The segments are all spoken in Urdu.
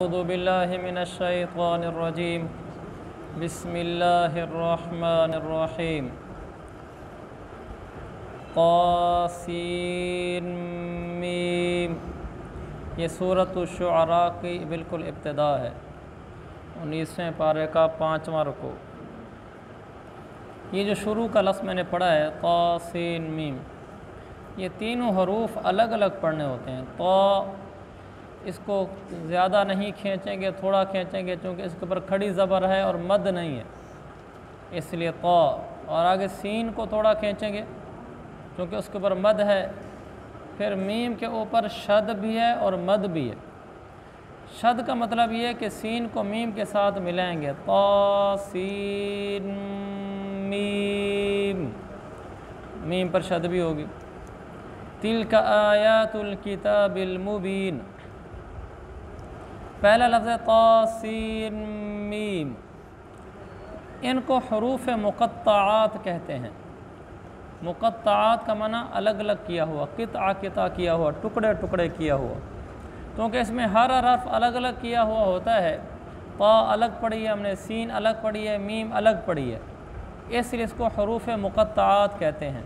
أعوذ بالله من الشيطان الرجيم بسم الله الرحمن الرحيم طاسين میم یہ سورۃ الشعراء کی بالکل ابتدا ہے 19ویں پارے کا 5واں رکوع۔ یہ جو شروع کا لفظ میں نے پڑھا ہے طاسین میم، یہ تینوں حروف الگ الگ پڑھنے ہوتے ہیں۔ طا اس کو زیادہ نہیں کھینچیں گے، تھوڑا کھینچیں گے چونکہ اس کے اوپر کھڑی زبر ہے اور مد نہیں ہے، اس لیے طا۔ اور آگے سین کو تھوڑا کھینچیں گے چونکہ اس کے اوپر مد ہے۔ پھر میم کے اوپر شد بھی ہے اور مد بھی ہے۔ شد کا مطلب یہ ہے کہ سین کو میم کے ساتھ ملائیں گے، طا سین میم، میم پر شد بھی ہوگی۔ تلک آیات الکتاب المبین، پہلا لفظ ہے طا سین میم، ان کو حروف مقطعات کہتے ہیں۔ مقطعات کا معنی الگ الگ کیا ہوا، قطعہ قطعہ کیا ہوا، ٹکڑے ٹکڑے کیا ہوا، کیونکہ اس میں ہر حرف الگ الگ کیا ہوا ہوتا ہے۔ طا الگ پڑھی ہے ہم نے، سین الگ پڑھی ہے، میم الگ پڑھی ہے، اس لیے اس کو حروف مقطعات کہتے ہیں۔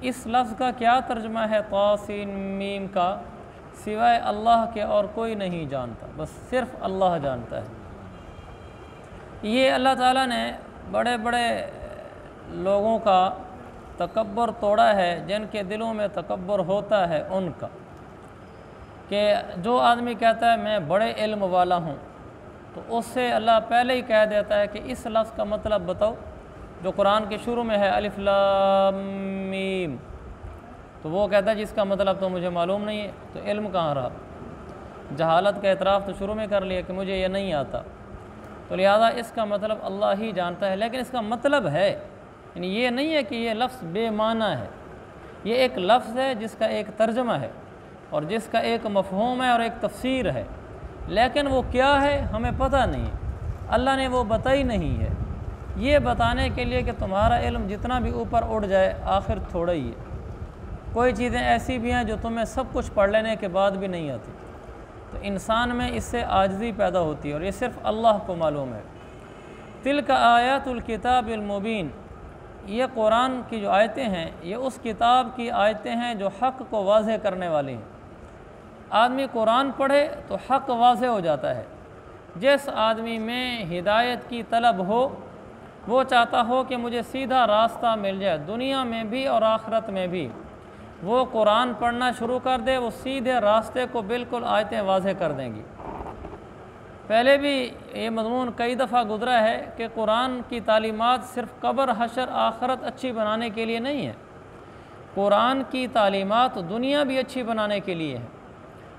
اس لفظ کا کیا ترجمہ ہے طا سین میم کا؟ سوائے اللہ کے اور کوئی نہیں جانتا، بس صرف اللہ جانتا ہے۔ یہ اللہ تعالیٰ نے بڑے بڑے لوگوں کا تکبر توڑا ہے، جن کے دلوں میں تکبر ہوتا ہے ان کا، کہ جو آدمی کہتا ہے میں بڑے علم والا ہوں تو اس سے اللہ پہلے ہی کہہ دیتا ہے کہ اس لفظ کا مطلب بتاؤ جو قرآن کے شروع میں ہے الف لام میم، تو وہ کہتا ہے جس کا مطلب تو مجھے معلوم نہیں ہے، تو علم کہاں رہا؟ جہالت کا اعتراف تو شروع میں کر لیا کہ مجھے یہ نہیں آتا، تو لہذا اس کا مطلب اللہ ہی جانتا ہے۔ لیکن اس کا مطلب ہے، یعنی یہ نہیں ہے کہ یہ لفظ بے معنی ہے، یہ ایک لفظ ہے جس کا ایک ترجمہ ہے اور جس کا ایک مفہوم ہے اور ایک تفسیر ہے، لیکن وہ کیا ہے ہمیں پتہ نہیں، اللہ نے وہ بتائی نہیں ہے، یہ بتانے کے لیے کہ تمہارا علم جتنا بھی اوپر اڑ جائے آخر تھوڑا ہی ہے۔ کوئی چیزیں ایسی بھی ہیں جو تمہیں سب کچھ پڑھ لینے کے بعد بھی نہیں آتی، تو انسان میں اس سے عاجزی پیدا ہوتی ہے اور یہ صرف اللہ کو معلوم ہے۔ تلک آیات الکتاب المبین، یہ قرآن کی جو آیتیں ہیں یہ اس کتاب کی آیتیں ہیں جو حق کو واضح کرنے والی ہیں۔ آدمی قرآن پڑھے تو حق واضح ہو جاتا ہے۔ جس آدمی میں ہدایت کی طلب ہو، وہ چاہتا ہو کہ مجھے سیدھا راستہ مل جائے دنیا میں بھی اور آخرت میں بھی، وہ قرآن پڑھنا شروع کر دے، وہ سیدھے راستے کو بالکل آیتیں واضح کر دیں گی۔ پہلے بھی یہ مضمون کئی دفعہ گزرا ہے کہ قرآن کی تعلیمات صرف قبر حشر آخرت اچھی بنانے کے لیے نہیں ہے، قرآن کی تعلیمات دنیا بھی اچھی بنانے کے لیے ہے۔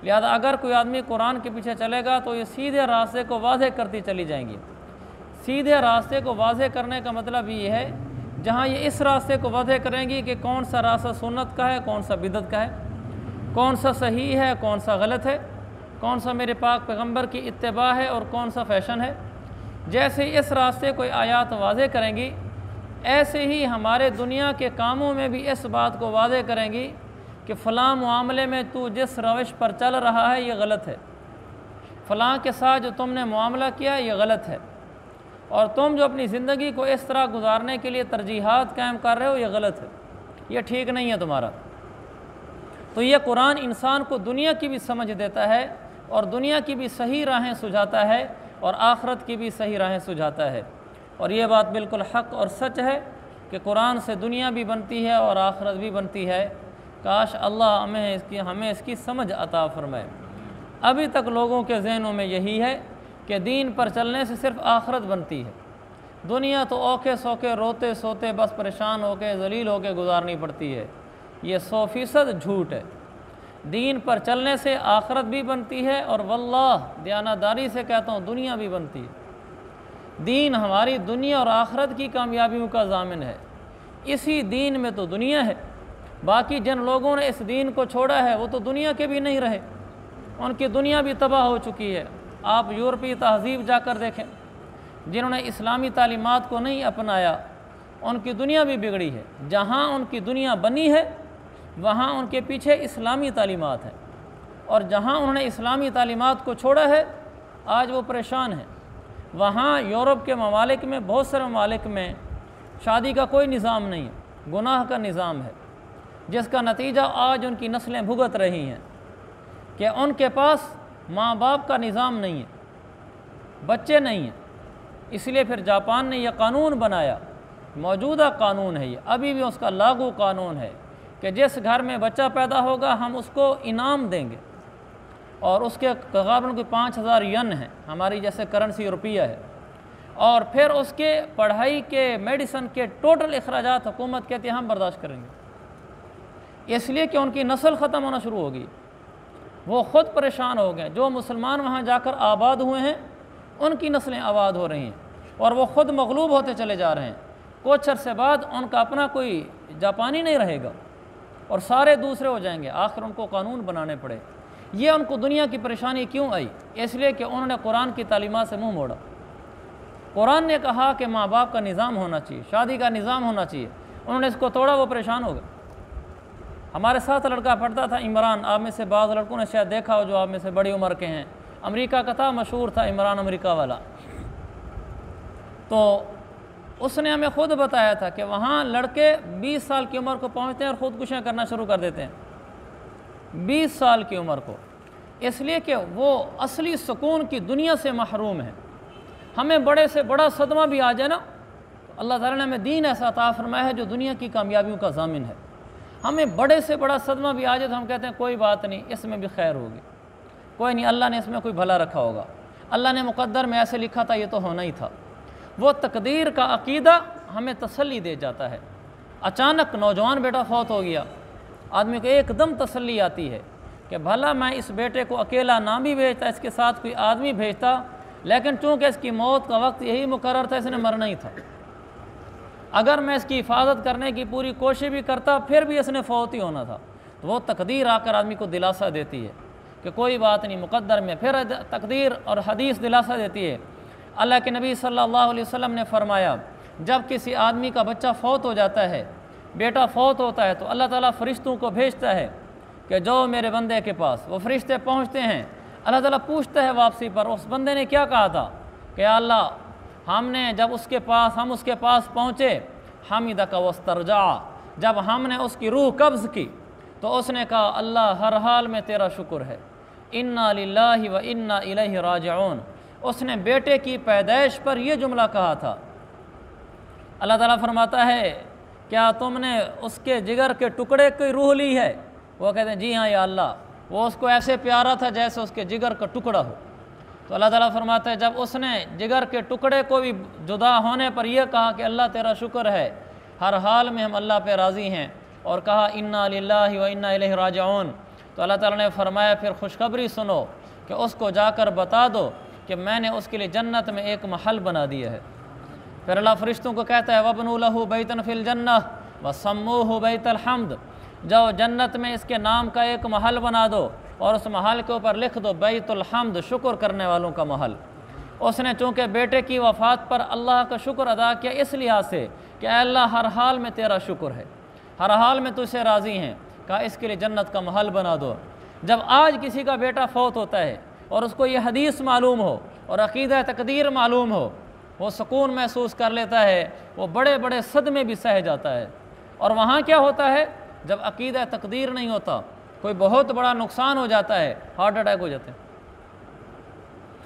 لہذا اگر کوئی آدمی قرآن کے پیچھے چلے گا تو یہ سیدھے راستے کو واضح کرتی چلی جائیں گی۔ سیدھے راستے کو واضح کرنے کا مطلب یہ ہے جہاں یہ اس راستے کو واضح کریں گی کہ کون سا راستہ سنت کا ہے، کون سا بدعت کا ہے، کون سا صحیح ہے، کون سا غلط ہے، کون سا میرے پاک پیغمبر کی اتباع ہے اور کون سا فیشن ہے۔ جیسے اس راستے کو آیات واضح کریں گی، ایسے ہی ہمارے دنیا کے کاموں میں بھی اس بات کو واضح کریں گی کہ فلاں معاملے میں تو جس روش پر چل رہا ہے یہ غلط ہے، فلاں کے ساتھ جو تم نے معاملہ کیا یہ غلط ہے، اور تم جو اپنی زندگی کو اس طرح گزارنے کے لیے ترجیحات قائم کر رہے ہو یہ غلط ہے، یہ ٹھیک نہیں ہے تمہارا۔ تو یہ قرآن انسان کو دنیا کی بھی سمجھ دیتا ہے اور دنیا کی بھی صحیح راہیں سجھاتا ہے اور آخرت کی بھی صحیح راہیں سجھاتا ہے، اور یہ بات بالکل حق اور سچ ہے کہ قرآن سے دنیا بھی بنتی ہے اور آخرت بھی بنتی ہے۔ کاش اللہ ہمیں اس کی سمجھ عطا فرمائے۔ ابھی تک لوگوں کے ذہنوں میں یہی ہے کہ دین پر چلنے سے صرف آخرت بنتی ہے، دنیا تو اوکھے سوکھے روتے سوتے بس پریشان ہو کے ذلیل ہو کے گزارنی پڑتی ہے۔ یہ 100% جھوٹ ہے۔ دین پر چلنے سے آخرت بھی بنتی ہے اور واللہ دیانتداری سے کہتا ہوں دنیا بھی بنتی ہے۔ دین ہماری دنیا اور آخرت کی کامیابیوں کا ضامن ہے، اسی دین میں تو دنیا ہے۔ باقی جن لوگوں نے اس دین کو چھوڑا ہے وہ تو دنیا کے بھی نہیں رہے، ان کی دنیا بھی تباہ ہو چکی ہے۔ آپ یورپی تہذیب جا کر دیکھیں، جنہوں نے اسلامی تعلیمات کو نہیں اپنایا ان کی دنیا بھی بگڑی ہے۔ جہاں ان کی دنیا بنی ہے وہاں ان کے پیچھے اسلامی تعلیمات ہیں، اور جہاں انہوں نے اسلامی تعلیمات کو چھوڑا ہے آج وہ پریشان ہیں۔ وہاں یورپ کے ممالک میں، بہت سارے ممالک میں شادی کا کوئی نظام نہیں ہے، گناہ کا نظام ہے، جس کا نتیجہ آج ان کی نسلیں بھگت رہی ہیں کہ ان کے پاس ماں باپ کا نظام نہیں ہے، بچے نہیں ہیں۔ اس لیے پھر جاپان نے یہ قانون بنایا، موجودہ قانون ہے یہ، ابھی بھی اس کا لاگو قانون ہے کہ جس گھر میں بچہ پیدا ہوگا ہم اس کو انعام دیں گے، اور اس کے تقریباً کوئی 5000 ین ہیں، ہماری جیسے کرنسی روپیہ ہے، اور پھر اس کے پڑھائی کے، میڈیسن کے ٹوٹل اخراجات حکومت کہتی ہے ہم برداشت کریں گے، اس لیے کہ ان کی نسل ختم ہونا شروع ہوگی، وہ خود پریشان ہو گئے۔ جو مسلمان وہاں جا کر آباد ہوئے ہیں ان کی نسلیں آباد ہو رہی ہیں، اور وہ خود مغلوب ہوتے چلے جا رہے ہیں۔ کچھ عرصے بعد ان کا اپنا کوئی جاپانی نہیں رہے گا اور سارے دوسرے ہو جائیں گے، آخر ان کو قانون بنانے پڑے۔ یہ ان کو دنیا کی پریشانی کیوں آئی؟ اس لیے کہ انہوں نے قرآن کی تعلیمات سے منہ موڑا۔ قرآن نے کہا کہ ماں باپ کا نظام ہونا چاہیے، شادی کا نظام ہونا چاہیے، انہوں نے اس کو توڑا، وہ پریشان ہو گئے۔ ہمارے ساتھ لڑکا پڑھتا تھا عمران، آپ میں سے بعض لڑکوں نے شاید دیکھا ہو جو آپ میں سے بڑی عمر کے ہیں، امریکہ کا تھا، مشہور تھا عمران امریکہ والا۔ تو اس نے ہمیں خود بتایا تھا کہ وہاں لڑکے 20 سال کی عمر کو پہنچتے ہیں اور خودکشیاں کرنا شروع کر دیتے ہیں، 20 سال کی عمر کو، اس لیے کہ وہ اصلی سکون کی دنیا سے محروم ہیں۔ ہمیں بڑے سے بڑا صدمہ بھی آ جائے نا، اللہ تعالیٰ نے ہمیں دین ایسا عطا فرمایا ہے جو دنیا کی کامیابیوں کا ضامن ہے۔ ہمیں بڑے سے بڑا صدمہ بھی آ جائے تو ہم کہتے ہیں کوئی بات نہیں، اس میں بھی خیر ہوگی، کوئی نہیں، اللہ نے اس میں کوئی بھلا رکھا ہوگا، اللہ نے مقدر میں ایسے لکھا تھا، یہ تو ہونا ہی تھا۔ وہ تقدیر کا عقیدہ ہمیں تسلی دے جاتا ہے۔ اچانک نوجوان بیٹا فوت ہو گیا، آدمی کو ایک دم تسلی آتی ہے کہ بھلا میں اس بیٹے کو اکیلا نہ بھی بھیجتا، اس کے ساتھ کوئی آدمی بھیجتا، لیکن چونکہ اس کی موت کا وقت یہی مقرر تھا، اس نے مرنا ہی تھا۔ اگر میں اس کی حفاظت کرنے کی پوری کوشش بھی کرتا پھر بھی اس نے فوت ہی ہونا تھا۔ تو وہ تقدیر آ کر آدمی کو دلاسا دیتی ہے کہ کوئی بات نہیں، مقدر میں۔ پھر تقدیر اور حدیث دلاسا دیتی ہے۔ اللہ کے نبی صلی اللہ علیہ وسلم نے فرمایا جب کسی آدمی کا بچہ فوت ہو جاتا ہے، بیٹا فوت ہوتا ہے، تو اللہ تعالیٰ فرشتوں کو بھیجتا ہے کہ جو میرے بندے کے پاس، وہ فرشتے پہنچتے ہیں، اللہ تعالیٰ پوچھتا ہے واپسی پر اس بندے نے کیا کہا تھا کہ یا اللہ ہم اس کے پاس پہنچے، حمدک واسترجع، جب ہم نے اس کی روح قبض کی تو اس نے کہا اللہ ہر حال میں تیرا شکر ہے، انا للہ و انا الیہ راجعون۔ اس نے بیٹے کی پیدائش پر یہ جملہ کہا تھا۔ اللہ تعالیٰ فرماتا ہے کیا تم نے اس کے جگر کے ٹکڑے کی روح لی ہے؟ وہ کہتے ہیں جی ہاں یا اللہ، وہ اس کو ایسے پیارا تھا جیسے اس کے جگر کا ٹکڑا ہو۔ تو اللہ تعالیٰ فرماتا ہے جب اس نے جگر کے ٹکڑے کو بھی جدا ہونے پر یہ کہا کہ اللہ تیرا شکر ہے، ہر حال میں ہم اللہ پہ راضی ہیں، اور کہا انا للہ و انا الیہ راجعون، تو اللہ تعالیٰ نے فرمایا پھر خوشخبری سنو کہ اس کو جا کر بتا دو کہ میں نے اس کے لیے جنت میں ایک محل بنا دیا ہے۔ پھر اللہ فرشتوں کو کہتا ہے وَابْنُوا لَهُ بَيْتًا فِي الْجَنَّةِ وَسَمُّوهُ بَيْتَ الْحَمْدِ، جاؤ جنت میں اس کے نام کا ایک محل بنا دو اور اس محل کے اوپر لکھ دو بیت الحمد، شکر کرنے والوں کا محل۔ اس نے چونکہ بیٹے کی وفات پر اللہ کا شکر ادا کیا اس لحاظ سے کہ اے اللہ ہر حال میں تیرا شکر ہے، ہر حال میں تجھ سے راضی ہیں، کہا اس کے لیے جنت کا محل بنا دو۔ جب آج کسی کا بیٹا فوت ہوتا ہے اور اس کو یہ حدیث معلوم ہو اور عقیدہ تقدیر معلوم ہو، وہ سکون محسوس کر لیتا ہے، وہ بڑے بڑے صدمے بھی سہ جاتا ہے۔ اور وہاں کیا ہوتا ہے جب عقیدہ تقدیر نہیں ہوتا، کوئی بہت بڑا نقصان ہو جاتا ہے، ہارٹ اٹیک ہو جاتے ہیں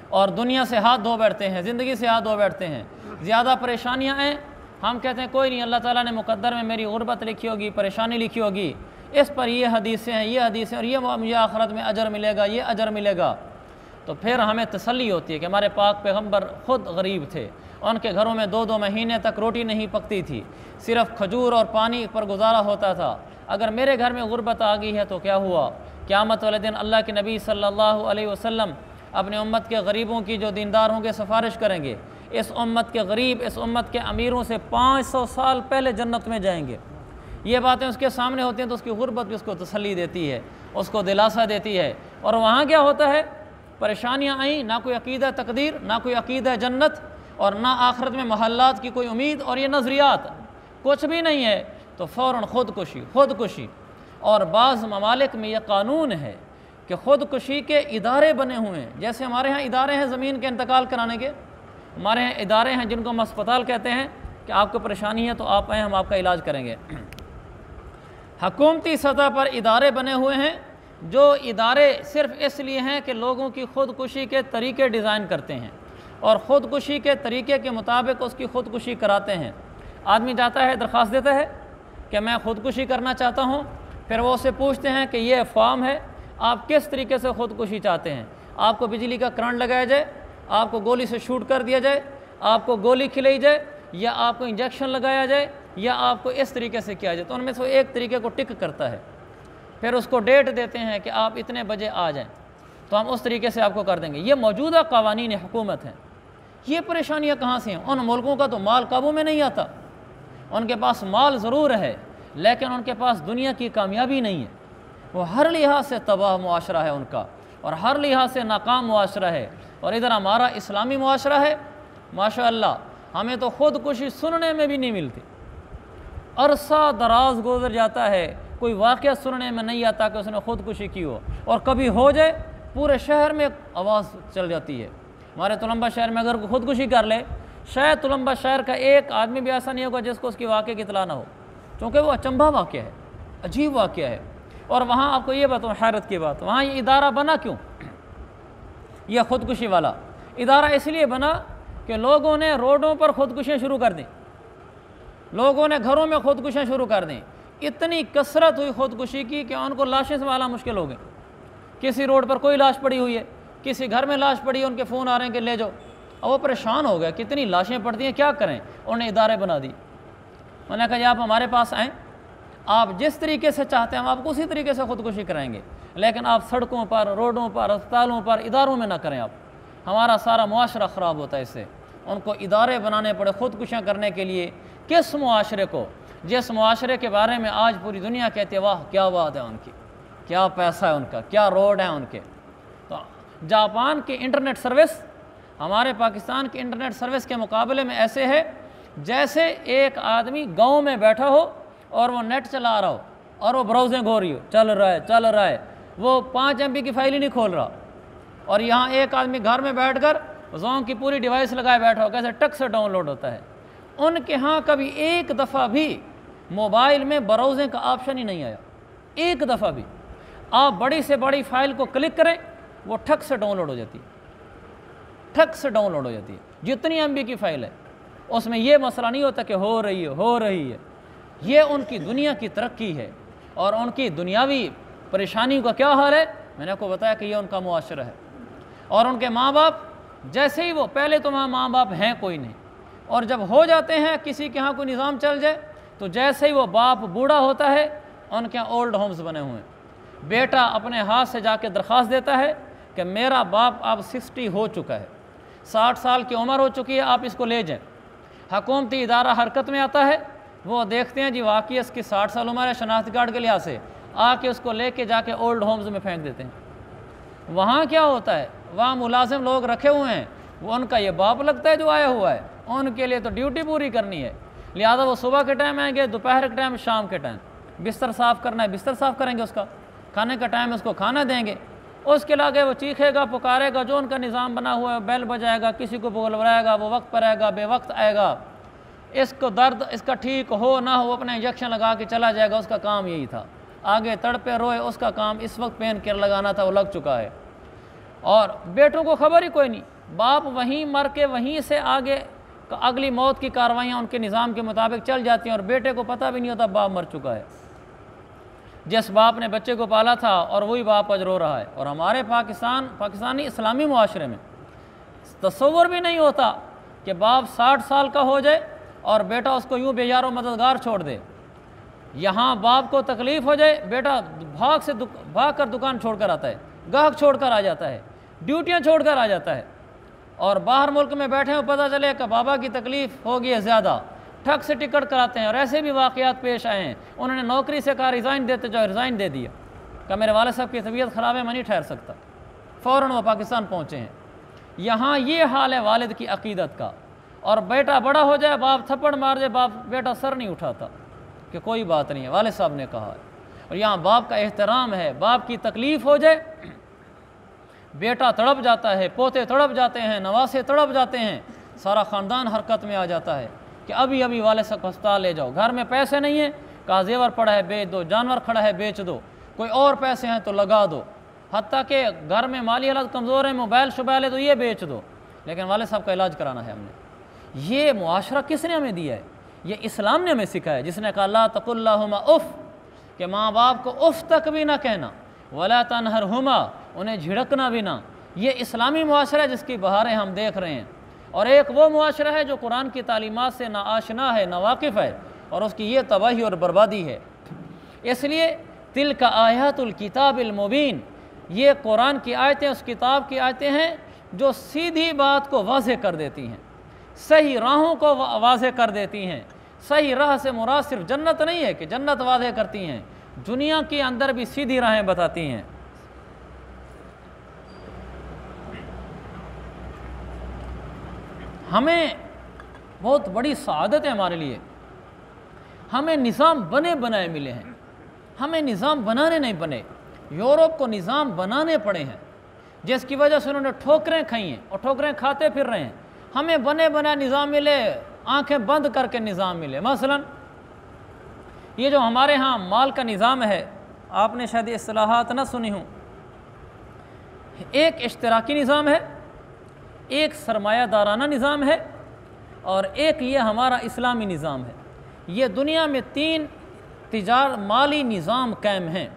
اور دنیا سے ہاتھ دھو بیٹھتے ہیں، زندگی سے ہاتھ دھو بیٹھتے ہیں، زیادہ پریشانیاں ہیں، ہم کہتے ہیں کوئی نہیں، اللہ تعالیٰ نے مقدر میں میری غربت لکھی ہوگی، پریشانی لکھی ہوگی، اس پر یہ حدیثیں ہیں، یہ حدیثیں، اور یہ مجھے آخرت میں اجر ملے گا، یہ اجر ملے گا۔ تو پھر ہمیں تسلی ہوتی ہے کہ ہمارے پاک پیغمبر خود غریب تھے، ان کے گھروں میں 2 مہینے تک روٹی نہیں پکتی تھی، صرف کھجور اور پانی پر گزارا ہوتا تھا۔ اگر میرے گھر میں غربت آ گئی ہے تو کیا ہوا؟ قیامت والے دن اللہ کے نبی صلی اللہ علیہ وسلم اپنے امت کے غریبوں کی جو دیندار ہوں گے سفارش کریں گے، اس امت کے غریب اس امت کے امیروں سے 500 سال پہلے جنت میں جائیں گے۔ یہ باتیں اس کے سامنے ہوتی ہیں تو اس کی غربت بھی اس کو تسلی دیتی ہے، اس کو دلاسا دیتی ہے۔ اور وہاں کیا ہوتا ہے؟ پریشانیاں آئیں، نہ کوئی عقیدہ تقدیر، نہ کوئی عقیدہ جنت، اور نہ آخرت میں محلات کی کوئی امید، اور یہ نظریات کچھ بھی نہیں ہے، تو فوراً خودکشی۔ اور بعض ممالک میں یہ قانون ہے کہ خودکشی کے ادارے بنے ہوئے ہیں. جیسے ہمارے ہاں ادارے ہیں زمین کے انتقال کرانے کے، ہمارے ہاں ادارے ہیں جن کو ہم اسپتال کہتے ہیں کہ آپ کو پریشانی ہے تو آپ آئیں، ہم آپ کا علاج کریں گے. حکومتی سطح پر ادارے بنے ہوئے ہیں، جو ادارے صرف اس لیے ہیں کہ لوگوں کی خودکشی کے طریقے ڈیزائن کرتے ہیں اور خودکشی کے طریقے کے مطابق اس کی خودکشی کراتے ہیں. آدمی جاتا ہے، درخواست دیتا ہے کہ میں خودکشی کرنا چاہتا ہوں، پھر وہ اسے پوچھتے ہیں کہ یہ فارم ہے، آپ کس طریقے سے خودکشی چاہتے ہیں؟ آپ کو بجلی کا کرنٹ لگایا جائے، آپ کو گولی سے شوٹ کر دیا جائے، آپ کو گولی کھلائی جائے، یا آپ کو انجیکشن لگایا جائے، یا آپ کو اس طریقے سے کیا جائے؟ تو ان میں سے وہ ایک طریقے کو ٹک کرتا ہے، پھر اس کو ڈیٹ دیتے ہیں کہ آپ اتنے بجے آ جائیں تو ہم اس طریقے سے آپ کو کر دیں گے. یہ موجودہ قوانین حکومت ہیں. یہ پریشانیاں کہاں سے ہیں؟ ان ملکوں کا تو مال قابو میں نہیں آتا. ان کے پاس مال ضرور ہے لیکن ان کے پاس دنیا کی کامیابی نہیں ہے. وہ ہر لحاظ سے تباہ معاشرہ ہے ان کا، اور ہر لحاظ سے ناکام معاشرہ ہے. اور ادھر ہمارا اسلامی معاشرہ ہے، ماشاء اللہ ہمیں تو خودکشی سننے میں بھی نہیں ملتی. عرصہ دراز گزر جاتا ہے، کوئی واقعہ سننے میں نہیں آتا کہ اس نے خودکشی کی ہو، اور کبھی ہو جائے پورے شہر میں آواز چل جاتی ہے. ہمارے تلمبہ شہر میں اگر خودکشی کر لے، شاید تلمبہ شہر کا ایک آدمی بھی ایسا نہیں ہوگا جس کو اس کی واقعے کی اطلاع نہ ہو، چونکہ وہ اچنبھا واقعہ ہے، عجیب واقعہ ہے. اور وہاں آپ کو یہ بتاؤں حیرت کی بات، وہاں یہ ادارہ بنا کیوں؟ یہ خودکشی والا ادارہ اس لیے بنا کہ لوگوں نے روڈوں پر خودکشیاں شروع کر دیں، لوگوں نے گھروں میں خودکشیاں شروع کر دیں. اتنی کثرت ہوئی خودکشی کی کہ ان کو لاشیں سنبھالنا مشکل ہو گئی. کسی روڈ پر کوئی لاش پڑی ہوئی ہے، کسی گھر میں لاش پڑی ہے، ان کے فون آ رہے ہیں کہ لے جاؤ. اور وہ پریشان ہو گئے، کتنی لاشیں پڑتی ہیں، کیا کریں؟ انہوں نے ادارے بنا دی. میں نے کہا جی آپ ہمارے پاس آئیں، آپ جس طریقے سے چاہتے ہیں ہم آپ کو اسی طریقے سے خودکشی کرائیں گے، لیکن آپ سڑکوں پر، روڈوں پر، اسپتالوں پر، اداروں میں نہ کریں. آپ ہمارا سارا معاشرہ خراب ہوتا ہے اس سے. ان کو ادارے بنانے پڑے خودکشیاں کرنے کے لیے. کس معاشرے کو؟ جس معاشرے کے بارے میں آج پوری دنیا کہتی ہے واہ کیا بات ہے ان کی، کیا پیسہ ہے ان کا، کیا روڈ ہیں ان کے. تو جاپان کی انٹرنیٹ سروس ہمارے پاکستان کی انٹرنیٹ سروس کے مقابلے میں ایسے ہے جیسے ایک آدمی گاؤں میں بیٹھا ہو اور وہ نیٹ چلا رہا ہو اور وہ براؤزنگ ہو رہی ہو، چل رہا ہے، وہ 5 MB کی فائل ہی نہیں کھول رہا. اور یہاں ایک آدمی گھر میں بیٹھ کر زوم کی پوری ڈیوائس لگائے بیٹھا ہو، کیسے ٹک سے ڈاؤن لوڈ ہوتا ہے. ان کے ہاں کبھی ایک دفعہ بھی موبائل میں براؤزنگ کا آپشن ہی نہیں آیا، ایک دفعہ بھی. آپ بڑی سے بڑی فائل کو کلک کریں وہ ٹھک سے ڈاؤن لوڈ ہو جاتی ہے، ٹھک سے ڈاؤن لوڈ ہو جاتی ہے. جتنی MB کی فائل ہے اس میں یہ مسئلہ نہیں ہوتا کہ ہو رہی ہے. یہ ان کی دنیا کی ترقی ہے اور ان کی دنیاوی پریشانی کا کیا حال ہے. میں نے آپ کو بتایا کہ یہ ان کا معاشرہ ہے. اور ان کے ماں باپ جیسے ہی وہ پہلے تو وہاں ماں باپ ہیں کوئی نہیں، اور جب ہو جاتے ہیں کسی کے ہاں کوئی نظام چل جائے تو جیسے ہی وہ باپ بوڑھا ہوتا ہے ان کے اولڈ ہومز بنے ہوئے ہیں. بیٹا اپنے ہاتھ سے جا کے درخواست دیتا ہے کہ میرا باپ اب 60 ہو چکا ہے، 60 سال کی عمر ہو چکی ہے، آپ اس کو لے جائیں. حکومتی ادارہ حرکت میں آتا ہے، وہ دیکھتے ہیں جی واقعی اس کی 60 سال عمر ہے، شناخت کارڈ کے لحاظ سے آ کے اس کو لے کے جا کے اولڈ ہومز میں پھینک دیتے ہیں. وہاں کیا ہوتا ہے، وہاں ملازم لوگ رکھے ہوئے ہیں، وہ ان کا یہ باپ لگتا ہے جو آیا ہوا ہے، ان کے لیے تو ڈیوٹی پوری کرنی ہے. لہٰذا وہ صبح کے ٹائم آئیں گے، دوپہر کے ٹائم، شام کے ٹائم. بستر صاف کرنا ہے بستر صاف کریں گے، اس کا کھانے کا ٹائم اس کو کھانا دیں گے. اس کے لاگے وہ چیخے گا، پکارے گا، جو ان کا نظام بنا ہوا ہے، بیل بجائے گا، کسی کو بلوائے گا، وہ وقت پر آئے گا، بے وقت آئے گا. اس کو درد اس کا ٹھیک ہو نہ ہو اپنا انجیکشن لگا کے چلا جائے گا. اس کا کام یہی تھا. آگے تڑپے روئے، اس کا کام اس وقت پین کیئر لگانا تھا، وہ لگ چکا ہے. اور بیٹوں کو خبر ہی کوئی نہیں، باپ وہیں مر کے وہیں سے آگے اگلی موت کی کاروائیاں ان کے نظام کے مطابق چل جاتی ہیں، اور بیٹے کو پتہ بھی نہیں ہوتا باپ مر چکا ہے. جس باپ نے بچے کو پالا تھا اور وہی باپ آج رو رہا ہے. اور ہمارے پاکستانی اسلامی معاشرے میں تصور بھی نہیں ہوتا کہ باپ 60 سال کا ہو جائے اور بیٹا اس کو یوں بے یار و مددگار چھوڑ دے. یہاں باپ کو تکلیف ہو جائے، بیٹا بھاگ کر دکان چھوڑ کر آتا ہے، گاہک چھوڑ کر آ جاتا ہے، ڈیوٹیاں چھوڑ کر آ جاتا ہے. اور باہر ملک میں بیٹھے ہو، پتہ چلے کہ بابا کی تکلیف ہوگی ہے زیادہ، ٹھگ سے ٹکٹ کراتے ہیں. اور ایسے بھی واقعات پیش آئے ہیں، انہوں نے نوکری سے کہا ریزائن دیتے جو ریزائن دے دیا کہ میرے والد صاحب کی طبیعت خراب ہے، میں نہیں ٹھہر سکتا. فوراً وہ پاکستان پہنچے ہیں. یہاں یہ حال ہے والد کی عقیدت کا. اور بیٹا بڑا ہو جائے، باپ تھپڑ مار دے، بیٹا سر نہیں اٹھاتا کہ کوئی بات نہیں ہے، والد صاحب نے کہا ہے. اور یہاں باپ کا احترام ہے، باپ کی تکلیف ہو جائے بیٹا تڑپ جاتا ہے، پوتے تڑپ جاتے ہیں، نواسے تڑپ جاتے ہیں، سارا خاندان حرکت میں آ جاتا ہے کہ ابھی ابھی والد صاحب ہسپتال لے جاؤ، گھر میں پیسے نہیں ہیں، کہا زیور پڑا ہے بیچ دو، جانور کھڑا ہے بیچ دو، کوئی اور پیسے ہیں تو لگا دو، حتیٰ کہ گھر میں مالی حالت کمزور ہے، موبائل شوبائل ہے تو یہ بیچ دو، لیکن والد صاحب کا علاج کرانا ہے ہم نے۔ یہ معاشرہ کس نے ہمیں دیا ہے؟ یہ اسلام نے ہمیں سکھایا ہے، جس نے کہا لا تقل لہما اف، کہ ماں باپ کو اف تک بھی نہ کہنا، ولا تنہرہما، انہیں جھڑکنا بھی نہ۔ یہ اسلامی معاشرہ ہے جس کی بہاریں ہم دیکھ رہے ہیں، اور ایک وہ معاشرہ ہے جو قرآن کی تعلیمات سے نہ آشنا ہے نہ واقف ہے، اور اس کی یہ تباہی اور بربادی ہے۔ اس لیے تلک آیات الکتاب المبین، یہ قرآن کی آیتیں اس کتاب کی آیتیں ہیں جو سیدھی بات کو واضح کر دیتی ہیں، صحیح راہوں کو واضح کر دیتی ہیں۔ صحیح راہ سے مراد صرف جنت نہیں ہے کہ جنت واضح کرتی ہیں، دنیا کے اندر بھی سیدھی راہیں بتاتی ہیں۔ ہمیں بہت بڑی سعادت ہے ہمارے لیے، ہمیں نظام بنے بنائے ملے ہیں، ہمیں نظام بنانے نہیں بنے، یورپ کو نظام بنانے پڑے ہیں، جس کی وجہ سے انہوں نے ٹھوکریں کھائی ہیں اور ٹھوکریں کھاتے پھر رہے ہیں۔ ہمیں بنے بنائے نظام ملے، آنکھیں بند کر کے نظام ملے۔ مثلا یہ جو ہمارے ہاں مال کا نظام ہے، آپ نے شاید اصطلاحات نہ سنی ہوں، ایک اشتراکی نظام ہے، ایک سرمایہ دارانہ نظام ہے، اور ایک یہ ہمارا اسلامی نظام ہے۔ یہ دنیا میں 3 مالی نظام قائم ہیں۔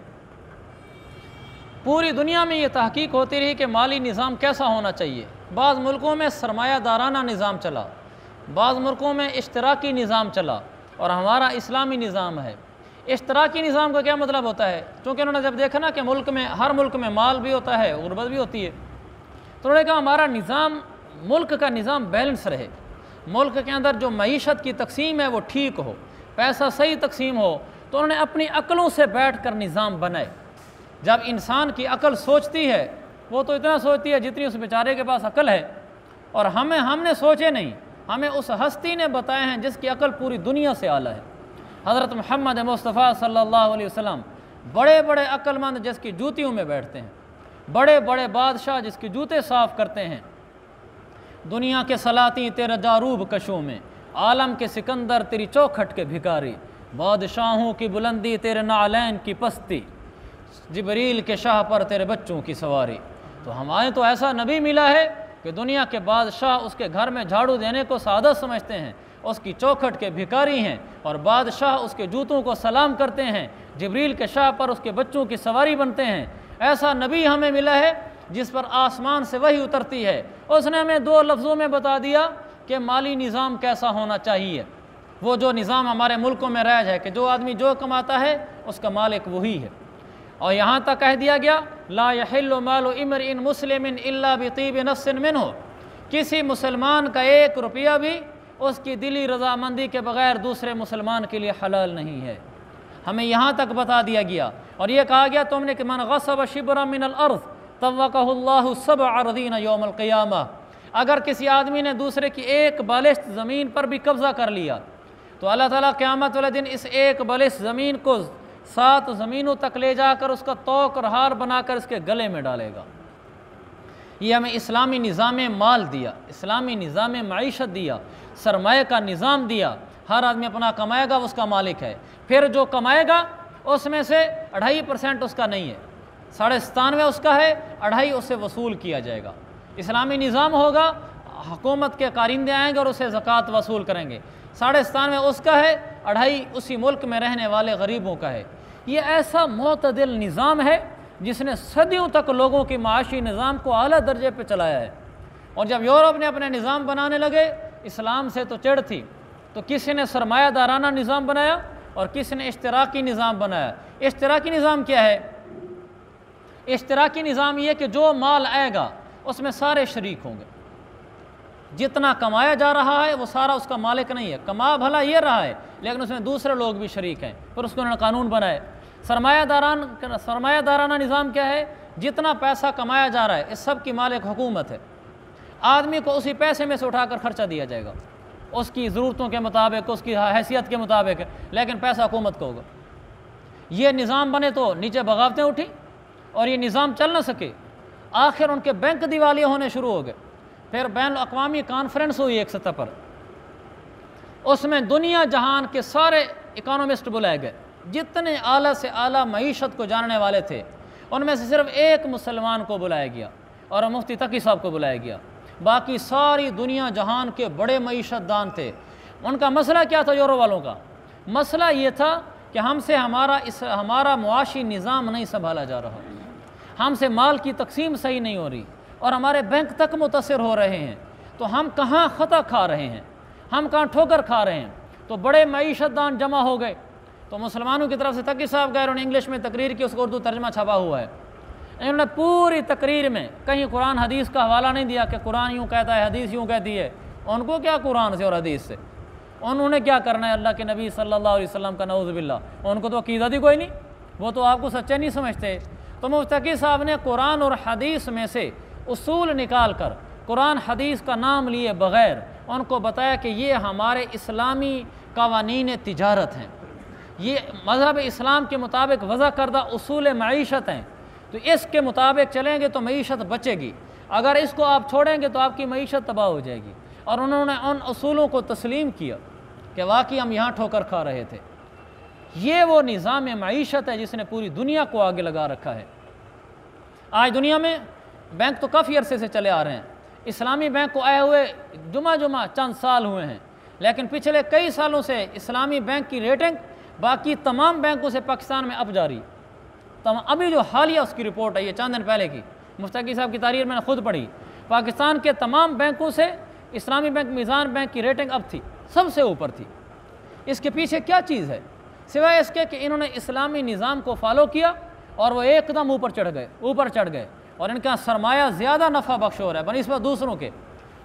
پوری دنیا میں یہ تحقیق ہوتی رہی کہ مالی نظام کیسا ہونا چاہیے۔ بعض ملکوں میں سرمایہ دارانہ نظام چلا، بعض ملکوں میں اشتراکی نظام چلا، اور ہمارا اسلامی نظام ہے۔ اشتراکی نظام کا کیا مطلب ہوتا ہے؟ چونکہ انہوں نے جب دیکھا نا کہ ہر ملک میں مال بھی ہوتا ہے، غربت بھی ہوتی ہے، تو انہوں نے کہا ہمارا نظام، ملک کا نظام بیلنس رہے، ملک کے اندر جو معیشت کی تقسیم ہے وہ ٹھیک ہو، پیسہ صحیح تقسیم ہو۔ تو انہوں نے اپنی عقلوں سے بیٹھ کر نظام بنائے۔ جب انسان کی عقل سوچتی ہے، وہ تو اتنا سوچتی ہے جتنی اس بیچارے کے پاس عقل ہے، اور ہم نے سوچے نہیں، ہمیں اس ہستی نے بتائے ہیں جس کی عقل پوری دنیا سے اعلیٰ ہے۔ حضرت محمد مصطفیٰ صلی اللہ علیہ وسلم، بڑے بڑے عقل مند جس کی جوتیوں میں بیٹھتے ہیں، بڑے بڑے بادشاہ جس کے جوتے صاف کرتے ہیں، دنیا کے سلاطین تیرے جاروب کشوں میں، عالم کے سکندر تیری چوکھٹ کے بھکاری، بادشاہوں کی بلندی تیرے نعلین کی پستی، جبریل کے شاہ پر تیرے بچوں کی سواری۔ تو ہمارے تو ایسا نبی ملا ہے کہ دنیا کے بادشاہ اس کے گھر میں جھاڑو دینے کو سعادت سمجھتے ہیں، اس کی چوکھٹ کے بھکاری ہیں، اور بادشاہ اس کے جوتوں کو سلام کرتے ہیں، جبریل کے شاہ پر اس کے بچوں کی سواری بنتے ہیں۔ ایسا نبی ہمیں ملا ہے جس پر آسمان سے وحی اترتی ہے، اس نے ہمیں 2 لفظوں میں بتا دیا کہ مالی نظام کیسا ہونا چاہیے۔ وہ جو نظام ہمارے ملکوں میں رائج ہے کہ جو آدمی جو کماتا ہے اس کا مالک وہی ہے، اور یہاں تک کہہ دیا گیا لا یحل مال امرئ مسلم الا بطیب نفس منہ، کسی مسلمان کا 1 روپیہ بھی اس کی دلی رضامندی کے بغیر دوسرے مسلمان کے لیے حلال نہیں ہے۔ ہمیں یہاں تک بتا دیا گیا، اور یہ کہا گیا تم نے کہ من غصب شبرا من الارض طوقہ اللہ 7 اراضین یوم القیامہ، اگر کسی آدمی نے دوسرے کی 1 بالشت زمین پر بھی قبضہ کر لیا تو اللہ تعالیٰ قیامت والے دن اس 1 بالشت زمین کو 7 زمینوں تک لے جا کر اس کا توق اور ہار بنا کر اس کے گلے میں ڈالے گا۔ یہ ہمیں اسلامی نظام مال دیا، اسلامی نظام معیشت دیا، سرمایہ کا نظام دیا، ہر آدمی اپنا کمائے گا اس کا مالک ہے، پھر جو کمائے گا اس میں سے 2.5% اس کا نہیں ہے، 97.5 اس کا ہے، 2.5 اس سے وصول کیا جائے گا۔ اسلامی نظام ہوگا، حکومت کے کارندے آئیں گے اور اسے زکوٰۃ وصول کریں گے، 97.5 اس کا ہے، 2.5 اسی ملک میں رہنے والے غریبوں کا ہے۔ یہ ایسا معتدل نظام ہے جس نے صدیوں تک لوگوں کی معاشی نظام کو اعلیٰ درجے پہ چلایا ہے۔ اور جب یورپ نے اپنے نظام بنانے لگے، اسلام سے تو چڑھ تھی، تو کسی نے سرمایہ دارانہ نظام بنایا اور کسی نے اشتراکی نظام بنایا۔ اشتراکی نظام کیا ہے؟ اشتراکی نظام یہ کہ جو مال آئے گا اس میں سارے شریک ہوں گے، جتنا کمایا جا رہا ہے وہ سارا اس کا مالک نہیں ہے، کما بھلا یہ رہا ہے لیکن اس میں دوسرے لوگ بھی شریک ہیں، پھر اس کو انہوں نے قانون بنائے۔ سرمایہ دارانہ نظام کیا ہے؟ جتنا پیسہ کمایا جا رہا ہے اس سب کی مالک حکومت ہے، آدمی کو اسی پیسے میں سے اٹھا کر خرچہ دیا جائے گا، اس کی ضرورتوں کے مطابق، اس کی حیثیت کے مطابق، لیکن پیسہ حکومت کا ہوگا۔ یہ نظام بنے تو نیچے بغاوتیں اٹھی اور یہ نظام چل نہ سکے، آخر ان کے بینک دیوالیہ ہونے شروع ہو گئے۔ پھر بین الاقوامی کانفرنس ہوئی ایک سطح پر، اس میں دنیا جہان کے سارے اکانومسٹ بلائے گئے، جتنے اعلیٰ سے اعلیٰ معیشت کو جاننے والے تھے، ان میں سے صرف ایک مسلمان کو بلایا گیا اور مفتی تقی صاحب کو بلایا گیا۔ باقی ساری دنیا جہان کے بڑے معیشت دان تھے۔ ان کا مسئلہ کیا تھا؟ یورو والوں کا مسئلہ یہ تھا کہ ہم سے ہمارا معاشی نظام نہیں سنبھالا جا رہا، ہم سے مال کی تقسیم صحیح نہیں ہو رہی، اور ہمارے بینک تک متاثر ہو رہے ہیں، تو ہم کہاں خطا کھا رہے ہیں، ہم کہاں ٹھوکر کھا رہے ہیں۔ تو بڑے معیشت دان جمع ہو گئے، تو مسلمانوں کی طرف سے تقی صاحب گئے، انہوں نے انگلش میں تقریر کی، اس کو اردو ترجمہ چھپا ہوا ہے۔ انہوں نے پوری تقریر میں کہیں قرآن حدیث کا حوالہ نہیں دیا کہ قرآن یوں کہتا ہے، حدیث یوں کہتی ہے۔ ان کو کیا قرآن سے اور حدیث سے، انہوں نے کیا کرنا ہے اللہ کے نبی صلی اللہ علیہ وسلم کا، نعوذ باللہ، ان کو تو عقیدت ہی کوئی نہیں، وہ تو آپ کو سچے نہیں سمجھتے۔ تو مفتی تقی صاحب نے قرآن اور حدیث میں سے اصول نکال کر قرآن حدیث کا نام لیے بغیر ان کو بتایا کہ یہ ہمارے اسلامی قوانین تجارت ہیں، یہ مذہب اسلام کے مطابق وضع کردہ اصول معیشت ہیں، تو اس کے مطابق چلیں گے تو معیشت بچے گی، اگر اس کو آپ چھوڑیں گے تو آپ کی معیشت تباہ ہو جائے گی۔ اور انہوں نے ان اصولوں کو تسلیم کیا کہ واقعی ہم یہاں ٹھوکر کھا رہے تھے۔ یہ وہ نظام معیشت ہے جس نے پوری دنیا کو آگے لگا رکھا ہے۔ آج دنیا میں بینک تو کافی عرصے سے چلے آ رہے ہیں، اسلامی بینک کو آئے ہوئے جمعہ چند سال ہوئے ہیں، لیکن پچھلے کئی سالوں سے اسلامی بینک کی ریٹنگ باقی تمام بینکوں سے پاکستان میں اب جاری۔ ابھی جو حالیہ اس کی رپورٹ ہے، یہ چند دن پہلے کی، مفتی تقی صاحب کی تحریر میں نے خود پڑھی، پاکستان کے تمام بینکوں سے اسلامی بینک میزان بینک کی ریٹنگ اب تھی، سب سے اوپر تھی۔ اس کے پیچھے کیا چیز ہے سوائے اس کے کہ انہوں نے اسلامی نظام کو فالو کیا اور وہ ایک دم اوپر چڑھ گئے، اور ان کا سرمایہ زیادہ نفع بخش ہو رہا ہے بنسبت دوسروں کے۔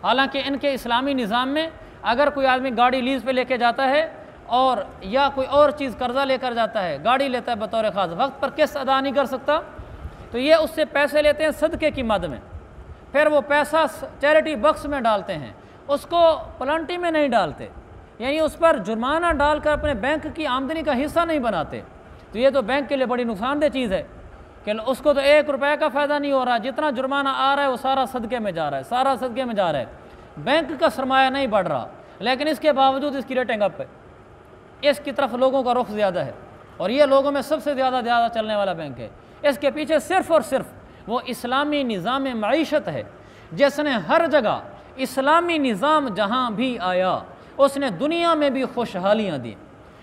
حالانکہ ان کے اسلامی نظام میں اگر کوئی آدمی گاڑی لیز پہ لے کے جاتا ہے اور یا کوئی اور چیز قرضہ لے کر جاتا ہے، گاڑی لیتا ہے بطور خاص، وقت پر قسط ادا نہیں کر سکتا، تو یہ اس سے پیسے لیتے ہیں صدقے کی مد میں، پھر وہ پیسہ چیریٹی باکس میں ڈالتے ہیں، اس کو پلانٹی میں نہیں ڈالتے، یعنی اس پر جرمانہ ڈال کر اپنے بینک کی آمدنی کا حصہ نہیں بناتے۔ تو یہ تو بینک کے لیے بڑی نقصان دہ چیز ہے کہ اس کو تو 1 روپے کا فائدہ نہیں ہو رہا، جتنا جرمانہ آ رہا ہے وہ سارا صدقے میں جا رہا ہے، بینک کا سرمایہ نہیں بڑھ رہا، لیکن اس کے باوجود اس کی ریٹنگ اپ ہے، اس کی طرف لوگوں کا رخ زیادہ ہے، اور یہ لوگوں میں سب سے زیادہ چلنے والا بینک ہے۔ اس کے پیچھے صرف اور صرف وہ اسلامی نظام معیشت ہے جس نے ہر جگہ اسلامی نظام جہاں بھی آیا اس نے دنیا میں بھی خوشحالیاں دی،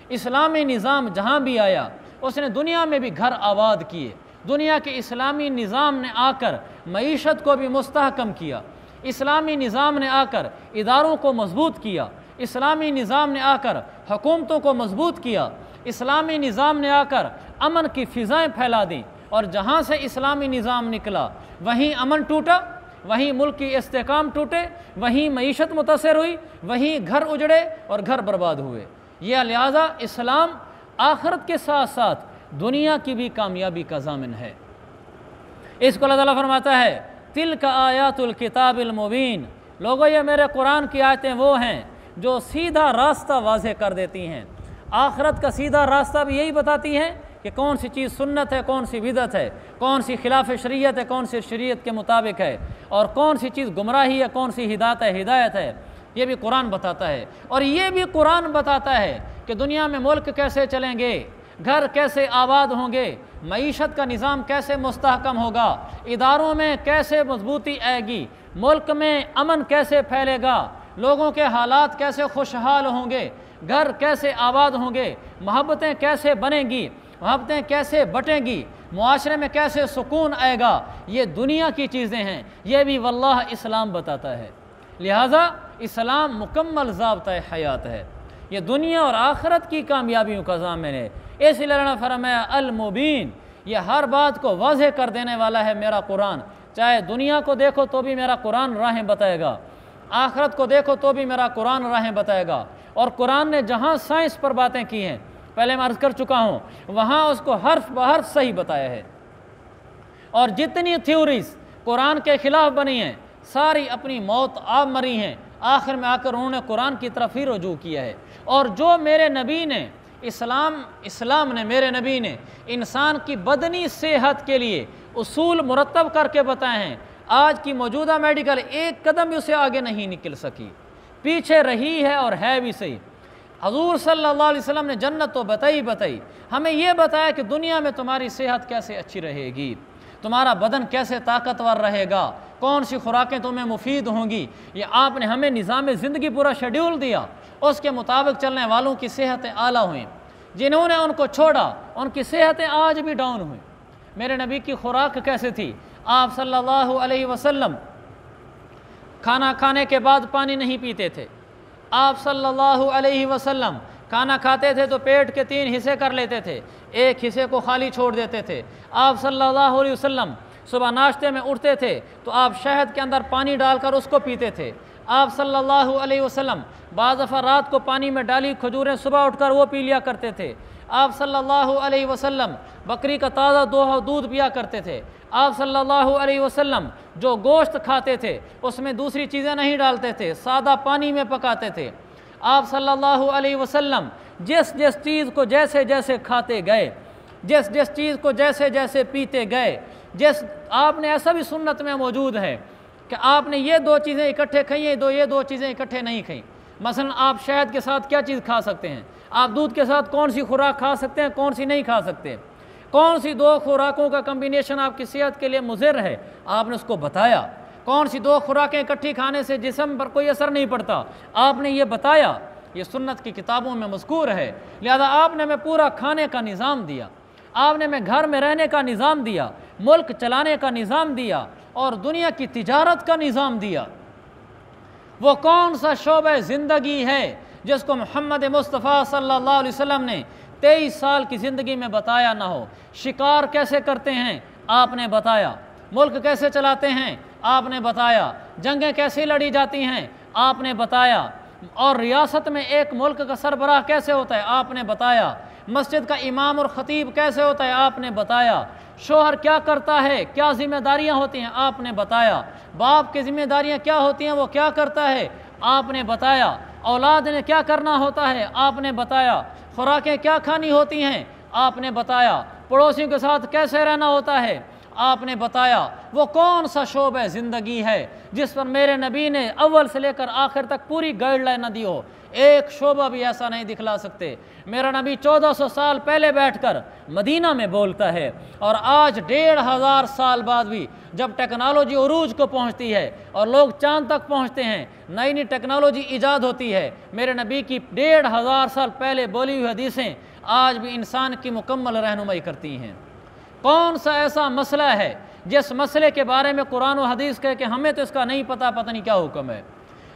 اسلامی نظام جہاں بھی آیا اس نے دنیا میں بھی گھر آباد کیے، دنیا کے اسلامی نظام نے آ کر معیشت کو بھی مستحکم کیا، اسلامی نظام نے آ کر اداروں کو مضبوط کیا، اسلامی نظام نے آ کر حکومتوں کو مضبوط کیا، اسلامی نظام نے آ کر امن کی فضائیں پھیلا دیں، اور جہاں سے اسلامی نظام نکلا وہیں امن ٹوٹا، وہیں ملک کی استحکام ٹوٹے، وہیں معیشت متاثر ہوئی، وہیں گھر اجڑے اور گھر برباد ہوئے۔ یہ لہٰذا اسلام آخرت کے ساتھ ساتھ دنیا کی بھی کامیابی کا ضامن ہے۔ اس کو اللہ تعالیٰ فرماتا ہے تِلْکَ آیات الکتاب المبین، لوگو یہ میرے قرآن کی آیتیں وہ ہیں جو سیدھا راستہ واضح کر دیتی ہیں۔ آخرت کا سیدھا راستہ بھی یہی بتاتی ہیں کہ کون سی چیز سنت ہے، کون سی بدعت ہے، کون سی خلاف شریعت ہے، کون سی شریعت کے مطابق ہے، اور کون سی چیز گمراہی ہے، کون سی ہدایت ہے، یہ بھی قرآن بتاتا ہے۔ اور یہ بھی قرآن بتاتا ہے کہ دنیا میں ملک کیسے چلیں گے، گھر کیسے آباد ہوں گے، معیشت کا نظام کیسے مستحکم ہوگا، اداروں میں کیسے مضبوطی آئے گی، ملک میں امن کیسے پھیلے گا، لوگوں کے حالات کیسے خوشحال ہوں گے، گھر کیسے آباد ہوں گے، محبتیں کیسے بنیں گی، محبتیں کیسے بٹیں گی، معاشرے میں کیسے سکون آئے گا، یہ دنیا کی چیزیں ہیں، یہ بھی واللہ اسلام بتاتا ہے۔ لہٰذا اسلام مکمل ضابطۂ حیات ہے، یہ دنیا اور آخرت کی کامیابیوں کا ضامن ہے۔ اس لیے اللہ نے فرمایا المبین، یہ ہر بات کو واضح کر دینے والا ہے میرا قرآن، چاہے دنیا کو دیکھو تو بھی میرا قرآن راہیں بتائے گا، آخرت کو دیکھو تو بھی میرا قرآن راہیں بتائے گا۔ اور قرآن نے جہاں سائنس پر باتیں کی ہیں، پہلے میں عرض کر چکا ہوں، وہاں اس کو حرف بحرف صحیح بتایا ہے، اور جتنی تھیوریز قرآن کے خلاف بنی ہیں ساری اپنی موت آپ مری ہیں، آخر میں آ کر انہوں نے قرآن کی طرف ہی رجوع کیا ہے۔ اور جو میرے نبی نے اسلام نے میرے نبی نے انسان کی بدنی صحت کے لیے اصول مرتب کر کے بتائے ہیں۔ آج کی موجودہ میڈیکل ایک قدم بھی اسے آگے نہیں نکل سکی، پیچھے رہی ہے اور ہے بھی صحیح۔ حضور صلی اللہ علیہ وسلم نے جنت تو بتائی، ہمیں یہ بتایا کہ دنیا میں تمہاری صحت کیسے اچھی رہے گی، تمہارا بدن کیسے طاقتور رہے گا، کون سی خوراکیں تمہیں مفید ہوں گی۔ یہ آپ نے ہمیں نظام زندگی پورا شیڈیول دیا، اس کے مطابق چلنے والوں کی صحتیں اعلیٰ ہوئیں، جنہوں نے ان کو چھوڑا ان کی صحتیں آج بھی ڈاؤن ہوئیں۔ میرے نبی کی خوراک کیسے تھی؟ آپ صلی اللہ علیہ وسلم کھانا کھانے کے بعد پانی نہیں پیتے تھے۔ آپ صلی اللہ علیہ وسلم کھانا کھاتے تھے تو پیٹ کے 3 حصے کر لیتے تھے، ایک حصے کو خالی چھوڑ دیتے تھے۔ آپ صلی اللہ علیہ وسلم صبح ناشتے میں اٹھتے تھے تو آپ شہد کے اندر پانی ڈال کر اس کو پیتے تھے۔ آپ صلی اللہ علیہ وسلم بعض دفعہ رات کو پانی میں ڈالی کھجوریں صبح اٹھ کر وہ پی لیا کرتے تھے۔ آپ صلی اللہ علیہ وسلم بکری کا تازہ دودھ پیا کرتے تھے۔ آپ صلی اللہ علیہ وسلم جو گوشت کھاتے تھے اس میں دوسری چیزیں نہیں ڈالتے تھے، سادہ پانی میں پکاتے تھے۔ آپ صلی اللہ علیہ وسلم جس چیز کو جیسے جیسے کھاتے گئے، جس چیز کو جیسے جیسے پیتے گئے، آپ نے ایسا بھی سنت میں موجود ہے کہ آپ نے یہ 2 چیزیں اکٹھے کھائیں، یہ 2 چیزیں اکٹھے نہیں کھائیں۔ مثلا آپ شہد کے ساتھ کیا چیز کھا سکتے ہیں، آپ دودھ کے ساتھ کون سی خوراک کھا سکتے ہیں، کون سی نہیں کھا سکتے، کون سی 2 خوراکوں کا کمبینیشن آپ کی صحت کے لیے مضر ہے، آپ نے اس کو بتایا۔ کون سی 2 خوراکیں اکٹھی کھانے سے جسم پر کوئی اثر نہیں پڑتا، آپ نے یہ بتایا۔ یہ سنت کی کتابوں میں مذکور ہے، لہذا آپ نے ہمیں پورا کھانے کا نظام دیا، آپ نے ہمیں گھر میں رہنے کا نظام دیا، ملک چلانے کا نظام دیا اور دنیا کی تجارت کا نظام دیا۔ وہ کون سا شعبہ زندگی ہے جس کو محمد مصطفیٰ صلی اللہ علیہ وسلم نے 23 سال کی زندگی میں بتایا نہ ہو؟ شکار کیسے کرتے ہیں آپ نے بتایا، ملک کیسے چلاتے ہیں آپ نے بتایا، جنگیں کیسے لڑی جاتی ہیں آپ نے بتایا، اور ریاست میں ایک ملک کا سربراہ کیسے ہوتا ہے آپ نے بتایا، مسجد کا امام اور خطیب کیسے ہوتا ہے آپ نے بتایا، شوہر کیا کرتا ہے، کیا ذمہ داریاں ہوتی ہیں آپ نے بتایا، باپ کی ذمہ داریاں کیا ہوتی ہیں وہ کیا کرتا ہے آپ نے بتایا، اولاد نے کیا کرنا ہوتا ہے آپ نے بتایا، خوراکیں کیا کھانی ہوتی ہیں آپ نے بتایا، پڑوسیوں کے ساتھ کیسے رہنا ہوتا ہے آپ نے بتایا۔ وہ کون سا شعبہ زندگی ہے جس پر میرے نبی نے اول سے لے کر آخر تک پوری گائیڈ لائن نہ دی ہو؟ ایک شعبہ بھی ایسا نہیں دکھلا سکتے۔ میرا نبی 1400 سال پہلے بیٹھ کر مدینہ میں بولتا ہے، اور آج 1500 سال بعد بھی جب ٹیکنالوجی عروج کو پہنچتی ہے اور لوگ چاند تک پہنچتے ہیں، نئی ٹیکنالوجی ایجاد ہوتی ہے، میرے نبی کی 1500 سال پہلے بولی ہوئی حدیثیں آج بھی انسان کی مکمل رہنمائی کرتی ہیں۔ کون سا ایسا مسئلہ ہے جس مسئلے کے بارے میں قرآن و حدیث کہے کہ ہمیں تو اس کا نہیں پتہ نہیں کیا حکم ہے؟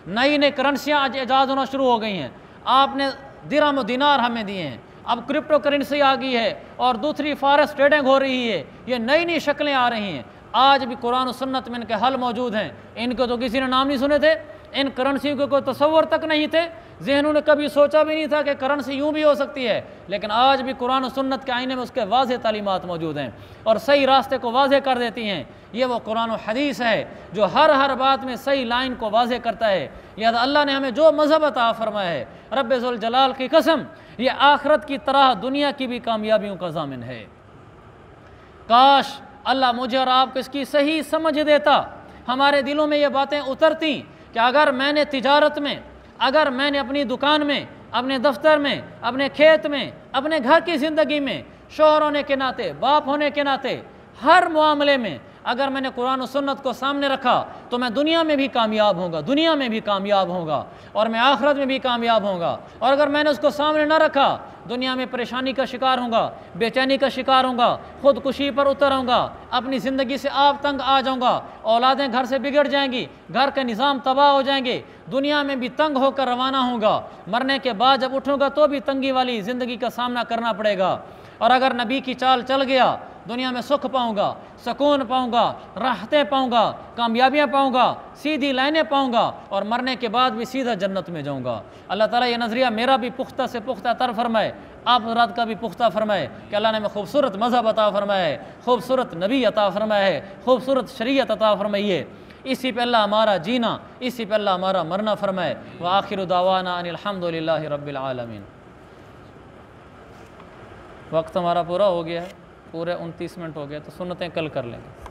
نئی کرنسیاں آج ایجاد ہونا شروع ہو گئی ہیں، آپ نے درہم و دینار ہمیں دیے ہیں، اب کرپٹو کرنسی آ گئی ہے اور دوسری فارس ٹریڈنگ ہو رہی ہے، یہ نئی شکلیں آ رہی ہیں۔ آج بھی قرآن و سنت میں ان کے حل موجود ہیں، ان کو تو کسی نے نام نہیں سنے تھے، ان کرنسی کو کوئی تصور تک نہیں تھے، ذہنوں نے کبھی سوچا بھی نہیں تھا کہ کرنسی یوں بھی ہو سکتی ہے، لیکن آج بھی قرآن و سنت کے آئینے میں اس کے واضح تعلیمات موجود ہیں اور صحیح راستے کو واضح کر دیتی ہیں۔ یہ وہ قرآن و حدیث ہے جو ہر بات میں صحیح لائن کو واضح کرتا ہے۔ لہذا اللہ نے ہمیں جو مذہب عطا فرمایا ہے، رب ذوالجلال کی قسم یہ آخرت کی طرح دنیا کی بھی کامیابیوں کا ضامن ہے۔ کاش اللہ مجھے اور آپ کو اس کی صحیح سمجھ دیتا، ہمارے دلوں میں یہ باتیں اترتی کہ اگر میں نے تجارت میں، اگر میں نے اپنی دکان میں، اپنے دفتر میں، اپنے کھیت میں، اپنے گھر کی زندگی میں، شوہر ہونے کے ناطے، باپ ہونے کے ناطے، ہر معاملے میں اگر میں نے قرآن و سنت کو سامنے رکھا تو میں دنیا میں بھی کامیاب ہوں گا، دنیا میں بھی کامیاب ہوں گا اور میں آخرت میں بھی کامیاب ہوں گا۔ اور اگر میں نے اس کو سامنے نہ رکھا، دنیا میں پریشانی کا شکار ہوں گا، بے چینی کا شکار ہوں گا، خودکشی پر اتر ہوں گا، اپنی زندگی سے آپ تنگ آ جاؤں گا، اولادیں گھر سے بگڑ جائیں گی، گھر کے نظام تباہ ہو جائیں گے، دنیا میں بھی تنگ ہو کر روانہ ہوں گا، مرنے کے بعد جب اٹھوں گا تو بھی تنگی والی زندگی کا سامنا کرنا پڑے گا۔ اور اگر نبی کی چال چل گیا، دنیا میں سکھ پاؤں گا، سکون پاؤں گا، راحتیں پاؤں گا، کامیابیاں پاؤں گا، سیدھی لائنیں پاؤں گا اور مرنے کے بعد بھی سیدھا جنت میں جاؤں گا۔ اللہ تعالیٰ یہ نظریہ میرا بھی پختہ سے پختہ تر فرمائے، آپ حضرات کا بھی پختہ فرمائے کہ اللہ نے ہمیں خوبصورت مذہب عطا فرمایا ہے، خوبصورت نبی عطا فرمایا ہے، خوبصورت شریعت عطا فرمائی ہے، اسی پہ اللہ ہمارا جینا، اسی پہ اللہ ہمارا مرنا فرمائے۔ وآخر دعوانا ان الحمد للہ رب العالمین۔ وقت ہمارا پورا ہو گیا ہے۔ پورے 29 منٹ ہو گئے، تو سنتیں کل کر لیں گے۔